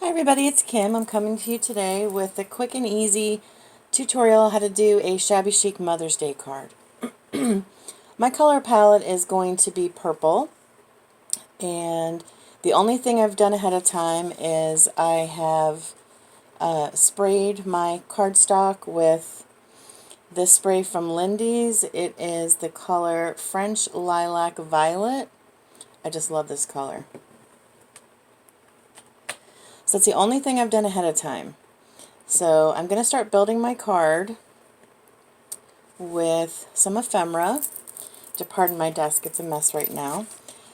Hi everybody, it's Kim. I'm coming to you today with a quick and easy tutorial how to do a Shabby Chic Mother's Day card. My color palette is going to be purple, and the only thing I've done ahead of time is I have sprayed my cardstock with this spray from Lindy's. It is the color French Lilac Violet. I just love this color. So that's the only thing I've done ahead of time. So I'm going to start building my card with some ephemera. To pardon my desk, it's a mess right now.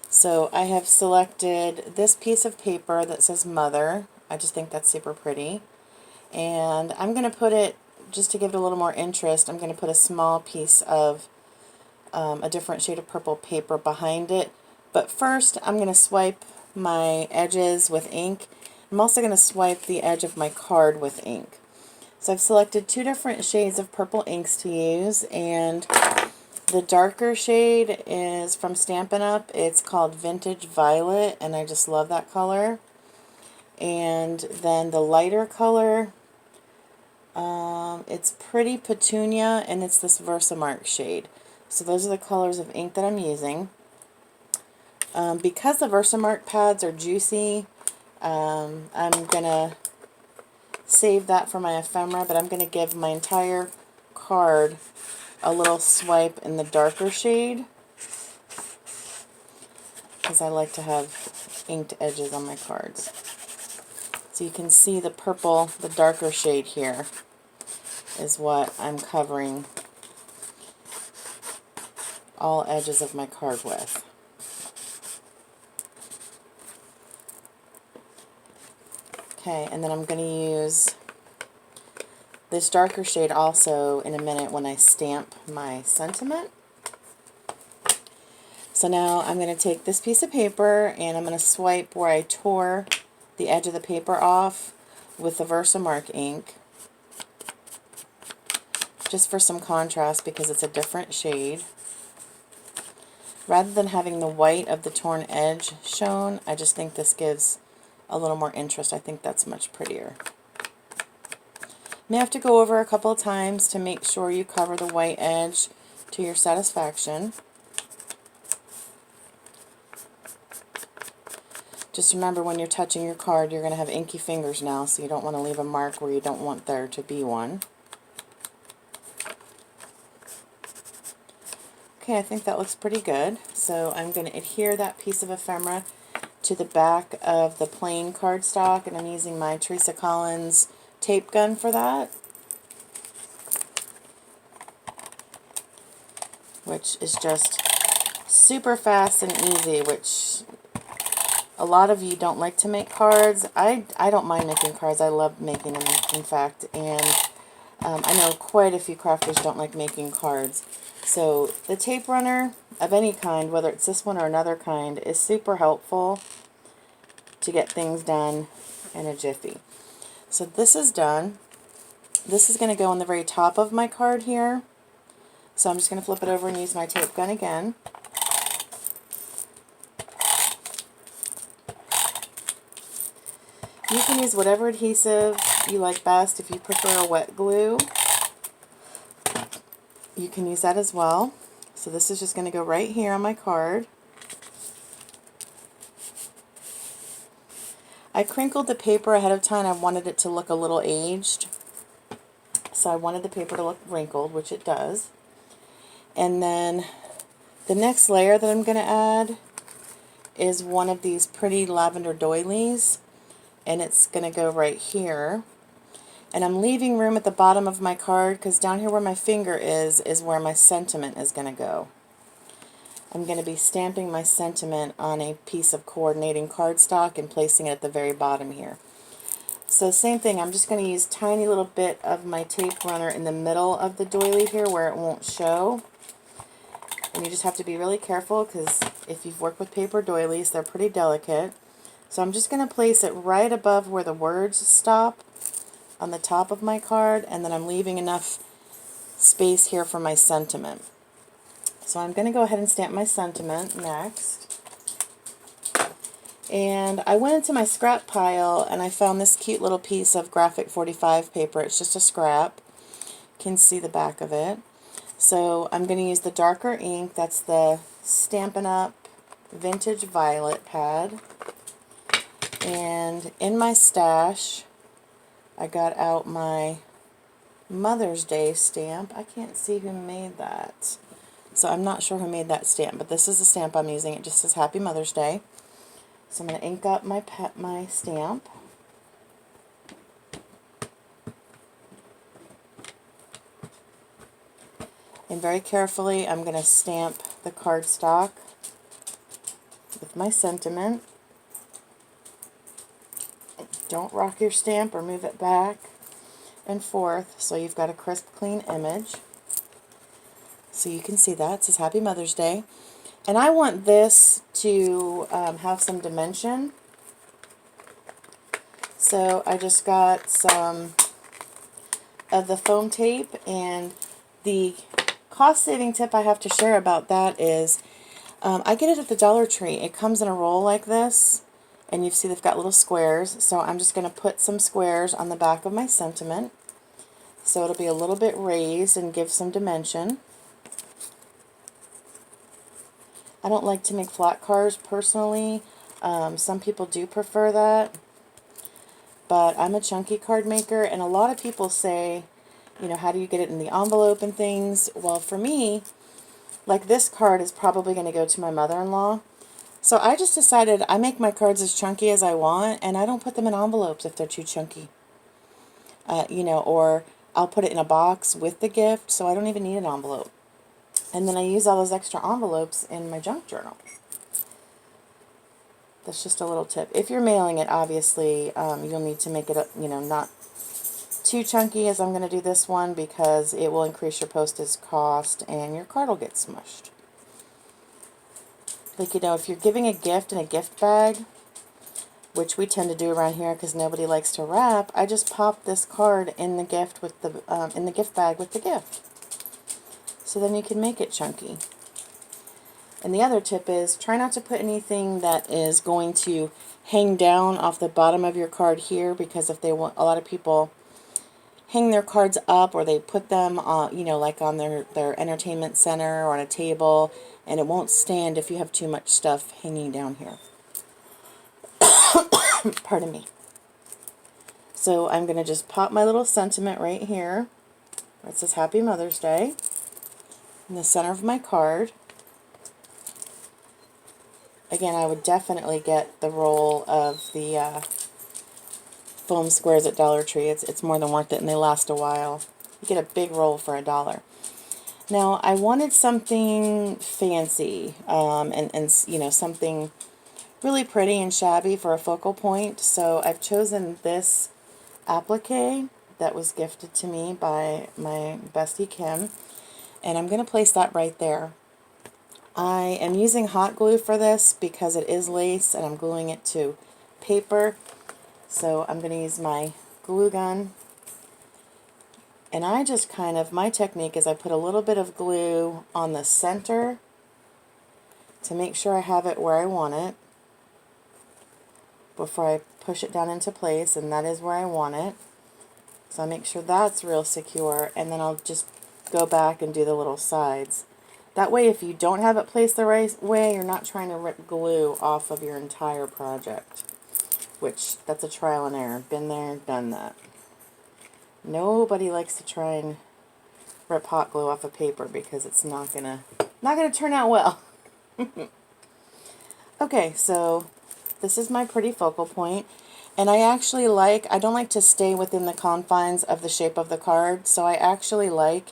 So I have selected this piece of paper that says Mother. I just think that's super pretty. And I'm going to put it, just to give it a little more interest, I'm going to put a small piece of a different shade of purple paper behind it. But first I'm going to swipe my edges with ink. I'm also going to swipe the edge of my card with ink. So I've selected two different shades of purple inks to use, and the darker shade is from Stampin' Up. It's called Vintage Violet, and I just love that color. And then the lighter color, it's Pretty Petunia, and it's this Versamark shade. So those are the colors of ink that I'm using. Because the Versamark pads are juicy, I'm going to save that for my ephemera, but I'm going to give my entire card a little swipe in the darker shade, because I like to have inked edges on my cards. So you can see the purple, the darker shade here is what I'm covering all edges of my card with. Okay, and then I'm going to use this darker shade also in a minute when I stamp my sentiment. So now I'm going to take this piece of paper and I'm going to swipe where I tore the edge of the paper off with the Versamark ink, just for some contrast because it's a different shade. Rather than having the white of the torn edge shown, I just think this gives a little more interest. I think that's much prettier. You may have to go over a couple of times to make sure you cover the white edge to your satisfaction. Just remember, when you're touching your card, you're going to have inky fingers now, so you don't want to leave a mark where you don't want there to be one. Okay, I think that looks pretty good. So I'm going to adhere that piece of ephemera to the back of the plain cardstock, and I'm using my Teresa Collins tape gun for that, which is just super fast and easy, which a lot of you don't like to make cards. I don't mind making cards. I love making them, in fact, and I know quite a few crafters don't like making cards. So the tape runner of any kind, whether it's this one or another kind, is super helpful to get things done in a jiffy. So this is done. This is going to go on the very top of my card here. So I'm just going to flip it over and use my tape gun again. You can use whatever adhesive you like best. If you prefer a wet glue, you can use that as well. So this is just going to go right here on my card. I crinkled the paper ahead of time. I wanted it to look a little aged. So I wanted the paper to look wrinkled, which it does. And then the next layer that I'm going to add is one of these pretty lavender doilies. And it's going to go right here. And I'm leaving room at the bottom of my card, because down here where my finger is where my sentiment is going to go. I'm going to be stamping my sentiment on a piece of coordinating cardstock and placing it at the very bottom here. So same thing, I'm just going to use a tiny little bit of my tape runner in the middle of the doily here where it won't show. And you just have to be really careful, because if you've worked with paper doilies, they're pretty delicate. So I'm just going to place it right above where the words stop on the top of my card, and then I'm leaving enough space here for my sentiment. So I'm going to go ahead and stamp my sentiment next. And I went into my scrap pile and I found this cute little piece of graphic 45 paper. It's just a scrap. You can see the back of it. So I'm going to use the darker ink. That's the Stampin' Up! Vintage Violet pad. And in my stash, I got out my Mother's Day stamp. I can't see who made that. So I'm not sure who made that stamp, but this is the stamp I'm using. It just says Happy Mother's Day. So I'm going to ink up my stamp. And very carefully, I'm going to stamp the cardstock with my sentiment. Don't rock your stamp or move it back and forth so you've got a crisp, clean image. So you can see that. It says Happy Mother's Day. And I want this to have some dimension. So I just got some of the foam tape, and the cost-saving tip I have to share about that is I get it at the Dollar Tree. It comes in a roll like this, and you see they've got little squares. So I'm just going to put some squares on the back of my sentiment so it'll be a little bit raised and give some dimension. I don't like to make flat cards personally. Some people do prefer that, but I'm a chunky card maker, and a lot of people say, you know, how do you get it in the envelope and things? Well, for me, like this card is probably going to go to my mother-in-law. So I just decided I make my cards as chunky as I want, and I don't put them in envelopes if they're too chunky. You know, or I'll put it in a box with the gift, so I don't even need an envelope. And then I use all those extra envelopes in my junk journal. That's just a little tip. If you're mailing it, obviously, you'll need to make it, you know, not too chunky as I'm going to do this one, because it will increase your postage cost and your card will get smushed. Like, you know, if you're giving a gift in a gift bag, which we tend to do around here because nobody likes to wrap, I just pop this card in the gift with the in the gift bag with the gift. So then you can make it chunky. And the other tip is try not to put anything that is going to hang down off the bottom of your card here, because if they want, a lot of people hang their cards up, or they put them on, you know, like on their entertainment center or on a table, and it won't stand if you have too much stuff hanging down here. Pardon me. So I'm going to just pop my little sentiment right here, where it says Happy Mother's Day, in the center of my card. Again, I would definitely get the roll of the foam squares at Dollar Tree. It's more than worth it, and they last a while. You get a big roll for $1. Now, I wanted something fancy, and you know, something really pretty and shabby for a focal point. So I've chosen this applique that was gifted to me by my bestie Kim, and I'm going to place that right there. I am using hot glue for this because it is lace, and I'm gluing it to paper. So I'm going to use my glue gun, and I just kind of, my technique is I put a little bit of glue on the center to make sure I have it where I want it before I push it down into place, and that is where I want it. So I make sure that's real secure, and then I'll just go back and do the little sides. That way, if you don't have it placed the right way, you're not trying to rip glue off of your entire project, which that's a trial and error. Been there, done that. Nobody likes to try and rip hot glue off of paper because it's not gonna turn out well. Okay, so this is my pretty focal point, and I don't like to stay within the confines of the shape of the card, so I actually like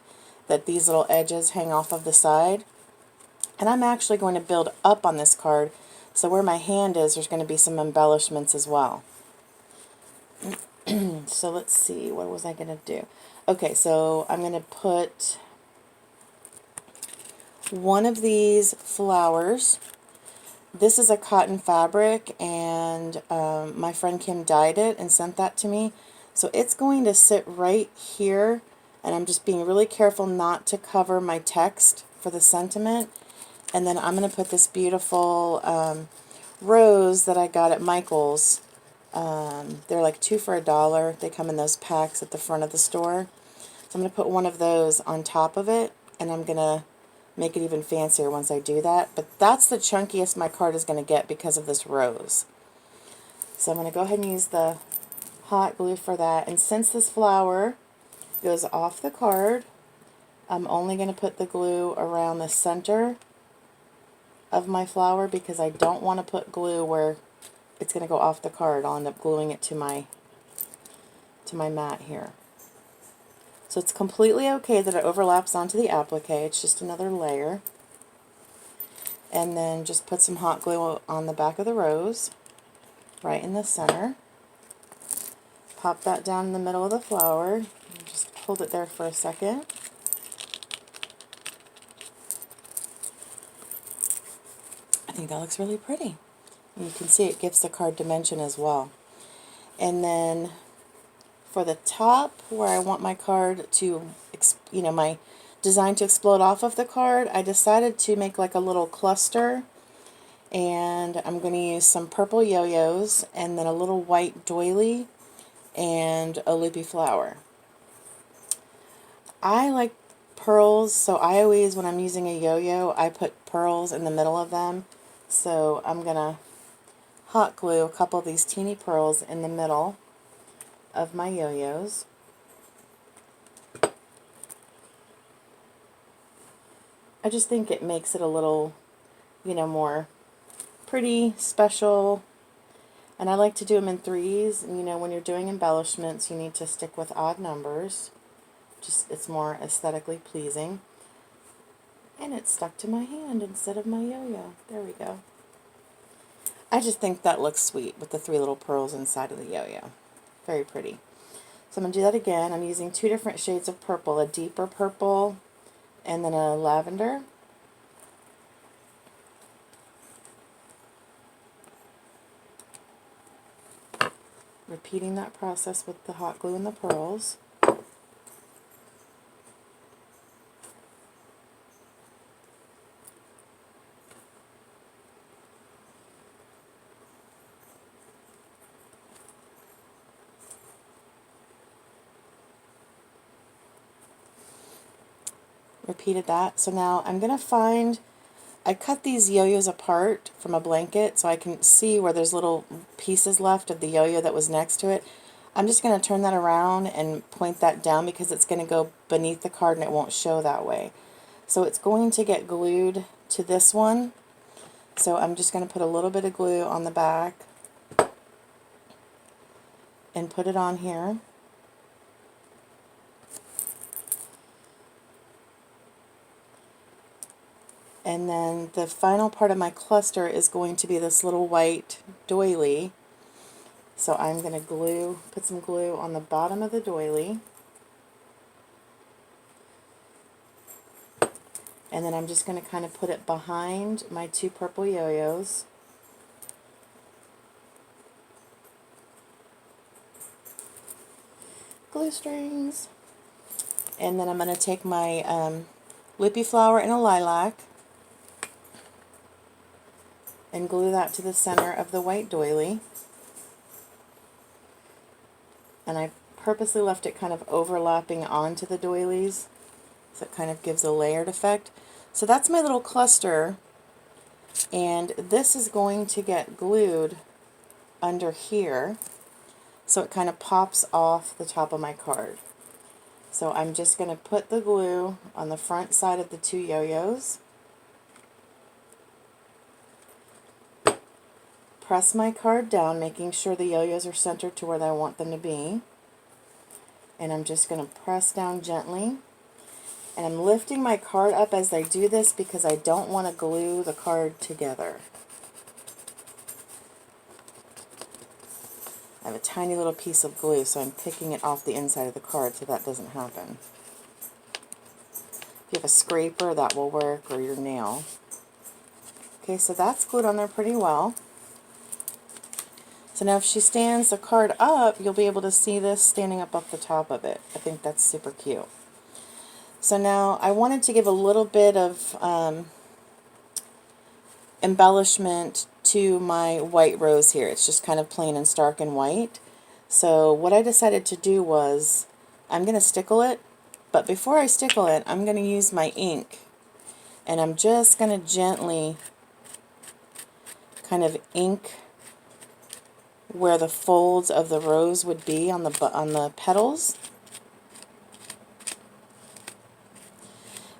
that these little edges hang off of the side. And I'm actually going to build up on this card, so where my hand is, there's going to be some embellishments as well. So let's see, what was I going to do? Okay, so I'm going to put one of these flowers. This is a cotton fabric, and my friend Kim dyed it and sent that to me. So it's going to sit right here, and I'm just being really careful not to cover my text for the sentiment. And then I'm going to put this beautiful rose that I got at Michael's. They're like 2 for $1. They come in those packs at the front of the store. So I'm going to put one of those on top of it, and I'm going to make it even fancier once I do that. But that's the chunkiest my card is going to get because of this rose. So I'm going to go ahead and use the hot glue for that. And since this flower goes off the card, I'm only going to put the glue around the center of my flower because I don't want to put glue where it's going to go off the card. I'll end up gluing it to my mat here. So it's completely okay that it overlaps onto the applique. It's just another layer. And then just put some hot glue on the back of the rose, right in the center. Pop that down in the middle of the flower. Just hold it there for a second. I think that looks really pretty. And you can see it gives the card dimension as well. And then for the top, where I want my card to, my design to explode off of the card, I decided to make like a little cluster. And I'm going to use some purple yo-yos and then a little white doily and a loopy flower. I like pearls, so I always, when I'm using a yo-yo, I put pearls in the middle of them. So I'm going to hot glue a couple of these teeny pearls in the middle of my yo-yos. I just think it makes it a little, more pretty, special. And I like to do them in threes. And, when you're doing embellishments, you need to stick with odd numbers. It's more aesthetically pleasing. And it stuck to my hand instead of my yo-yo. There we go. I just think that looks sweet with the 3 little pearls inside of the yo-yo. Very pretty. So I'm going to do that again. I'm using 2 different shades of purple, a deeper purple and then a lavender. Repeating that process with the hot glue and the pearls. Repeated that. So now I'm going to I cut these yo-yos apart from a blanket so I can see where there's little pieces left of the yo-yo that was next to it. I'm just going to turn that around and point that down because it's going to go beneath the card and it won't show that way. So it's going to get glued to this one. So I'm just going to put a little bit of glue on the back and put it on here. And then the final part of my cluster is going to be this little white doily. So I'm going to put some glue on the bottom of the doily. And then I'm just going to kind of put it behind my 2 purple yo-yos. Glue strings. And then I'm going to take my lippy flower and a lilac and glue that to the center of the white doily. And I purposely left it kind of overlapping onto the doilies so it kind of gives a layered effect. So that's my little cluster, and this is going to get glued under here so it kind of pops off the top of my card. So I'm just going to put the glue on the front side of the 2 yo-yos. Press my card down, making sure the yo-yos are centered to where I want them to be. And I'm just going to press down gently. And I'm lifting my card up as I do this because I don't want to glue the card together. I have a tiny little piece of glue, so I'm picking it off the inside of the card so that doesn't happen. If you have a scraper, that will work, or your nail. Okay, so that's glued on there pretty well. So now if she stands the card up, you'll be able to see this standing up off the top of it. I think that's super cute. So now I wanted to give a little bit of embellishment to my white rose here. It's just kind of plain and stark and white. So what I decided to do was I'm going to stickle it, but before I stickle it, I'm going to use my ink, and I'm just going to gently kind of ink where the folds of the rose would be on the petals.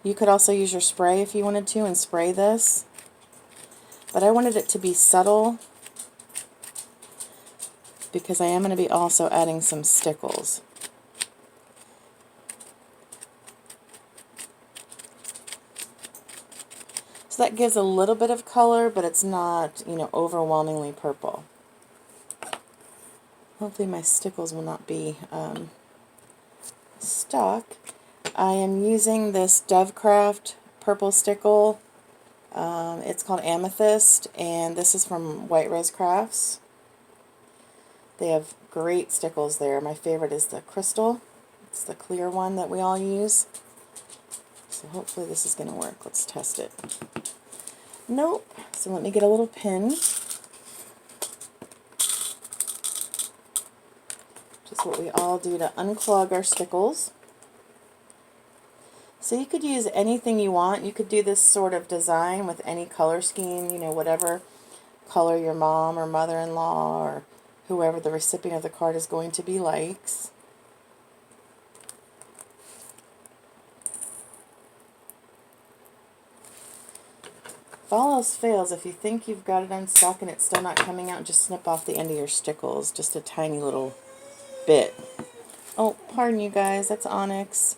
You could also use your spray if you wanted to and spray this, but I wanted it to be subtle because I am going to be also adding some stickles. So that gives a little bit of color, but it's not, you know, overwhelmingly purple. Hopefully my stickles will not be stuck. I am using this Dovecraft purple stickle. It's called Amethyst, and this is from White Rose Crafts. They have great stickles there. My favorite is the crystal. It's the clear one that we all use. So hopefully this is going to work. Let's test it. Nope. So let me get a little pin. Just what we all do to unclog our stickles. So you could use anything you want. You could do this sort of design with any color scheme, you know, whatever color your mom or mother-in-law or whoever the recipient of the card is going to be likes. If all else fails, if you think you've got it unstuck and it's still not coming out, just snip off the end of your stickles, just a tiny little bit. Oh, pardon you guys, that's onyx.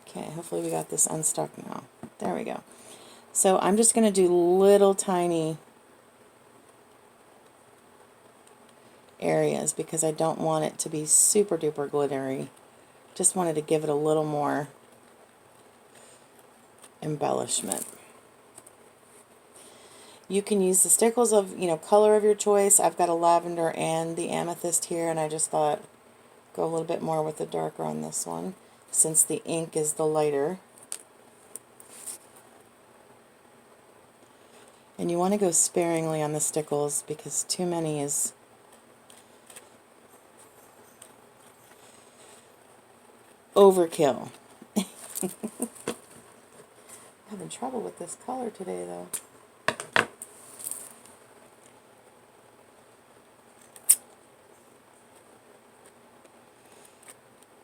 Okay, hopefully we got this unstuck now. There we go. So I'm just going to do little tiny areas because I don't want it to be super duper glittery. Just wanted to give it a little more embellishment. You can use the stickles of, you know, color of your choice. I've got a lavender and the amethyst here, and I just thought go a little bit more with the darker on this one since the ink is the lighter. And you want to go sparingly on the stickles because too many is overkill. Having trouble with this color today though.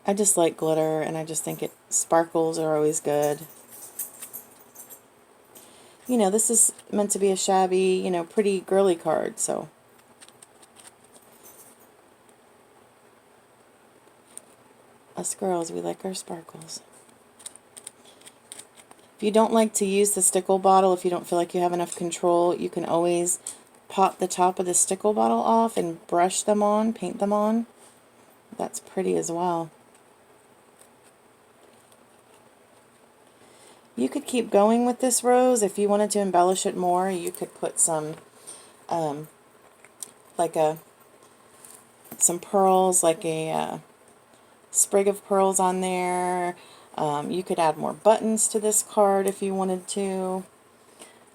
I just like glitter, and I just think sparkles are always good. You know, this is meant to be a shabby, you know, pretty girly card, so. Us girls, we like our sparkles. If you don't like to use the stickle bottle, if you don't feel like you have enough control, you can always pop the top of the stickle bottle off and brush them on, paint them on. That's pretty as well. You could keep going with this rose. If you wanted to embellish it more, you could put some, some pearls, like a sprig of pearls on there. You could add more buttons to this card if you wanted to.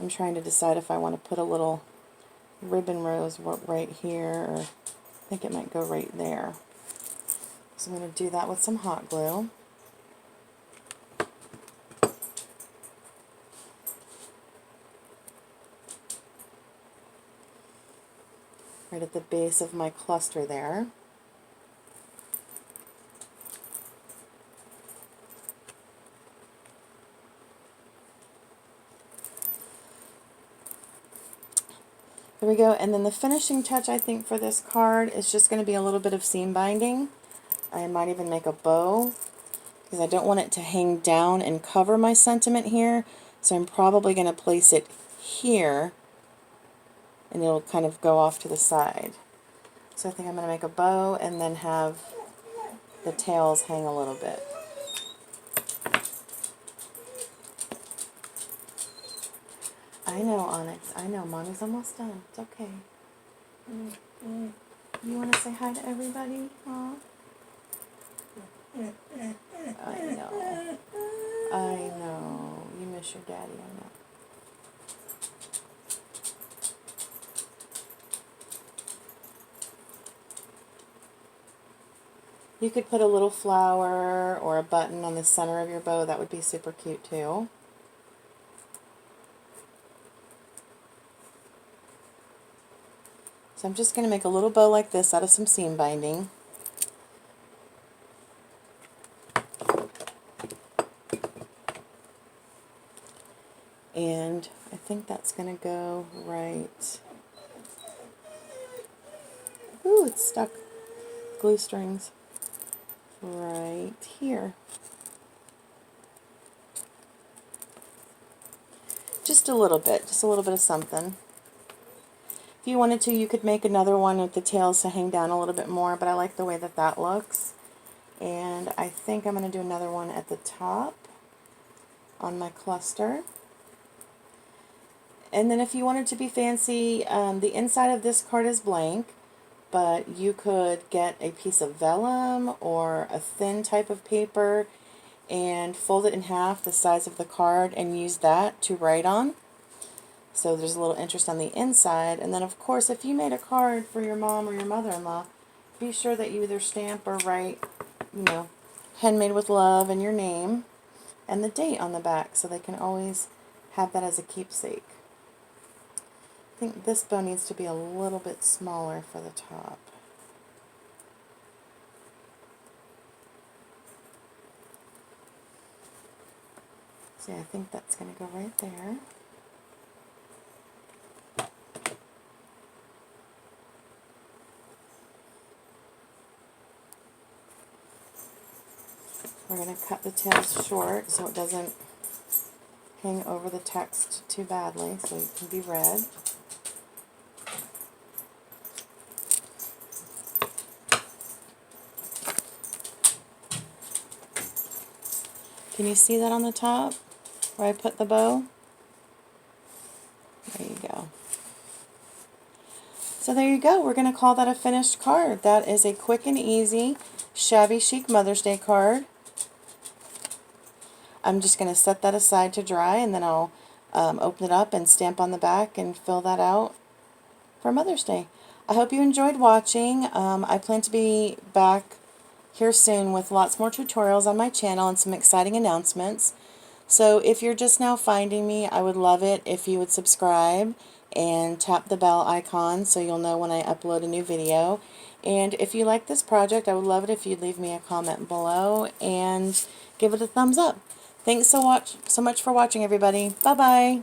I'm trying to decide if I want to put a little ribbon rose right here, or I think it might go right there. So I'm going to do that with some hot glue. Right at the base of my cluster there. There we go, and then the finishing touch I think for this card is just going to be a little bit of seam binding. I might even make a bow because I don't want it to hang down and cover my sentiment here, so I'm probably going to place it here and it'll kind of go off to the side. So I think I'm going to make a bow and then have the tails hang a little bit. I know, Onyx. I know. Mommy's almost done. It's okay. You want to say hi to everybody? Aw. I know. I know. You miss your daddy, I know. You could put a little flower or a button on the center of your bow. That would be super cute too. So I'm just going to make a little bow like this out of some seam binding. And I think that's going to go right. Ooh, it's stuck. Glue strings. Right here. Just a little bit of something. If you wanted to, you could make another one with the tails to hang down a little bit more, but I like the way that that looks. And I think I'm going to do another one at the top on my cluster. And then if you wanted to be fancy, the inside of this card is blank, but you could get a piece of vellum or a thin type of paper and fold it in half the size of the card and use that to write on. So there's a little interest on the inside. And then of course, if you made a card for your mom or your mother-in-law, be sure that you either stamp or write, you know, handmade with love and your name and the date on the back so they can always have that as a keepsake. I think this bow needs to be a little bit smaller for the top. See, I think that's going to go right there. We're going to cut the tails short so it doesn't hang over the text too badly, so it can be read. Can you see that on the top where I put the bow? There you go. So there you go. We're going to call that a finished card. That is a quick and easy Shabby Chic Mother's Day card. I'm just going to set that aside to dry, and then I'll open it up and stamp on the back and fill that out for Mother's Day. I hope you enjoyed watching. I plan to be back here soon with lots more tutorials on my channel and some exciting announcements. So if you're just now finding me, I would love it if you would subscribe and tap the bell icon so you'll know when I upload a new video. And if you like this project, I would love it if you'd leave me a comment below and give it a thumbs up. Thanks so much for watching, everybody. Bye-bye.